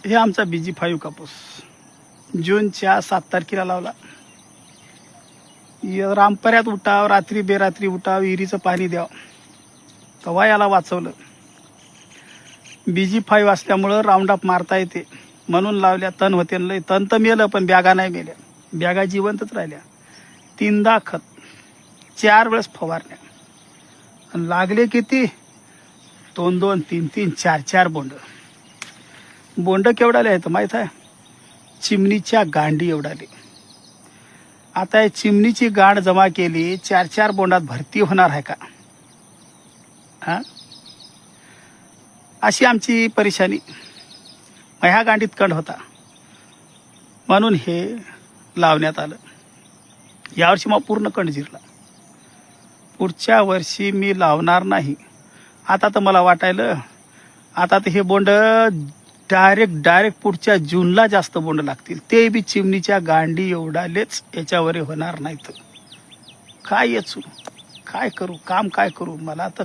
हे आमचा BG5 कापूस जूनच्या 7 तारखेला लावला. रामपर्यात उठाव, रात्री बेरात्री उठाव, विहिरीचं पाणी द्याव, तेव्हा याला वाचवलं. BG5 असल्यामुळं राऊंडअप मारता येते म्हणून लावल्या. तण होते लय, तण तर मेलं पण बॅगा नाही मेल्या, बॅगा जिवंतच राहिल्या. 3दा खत, 4 वेळेस फवारण्या, आणि लागले किती 2-2, 3-3, 4-4 बोंड केवढाले आहेत माहीत आहे? चिमणीच्या गांडी एवढाले. आता या चिमणीची गांड जमा केली, 4-4 बोंडात भरती होणार आहे का? हा, अशी आमची परेशानी. ह्या गांडीत कंड होता म्हणून हे लावण्यात आलं. यावर्षी मग पूर्ण कंड जिरला. पुढच्या वर्षी मी लावणार नाही. आता तर मला वाटायलं आता तर हे बोंड डायरेक्ट पुढच्या जूनला जास्त बोंड लागतील, ते बी चिमणीच्या गांडी एवढालेच, याच्यावर होणार नाहीत. काय याचू, काय करू, काम काय करू, मला तर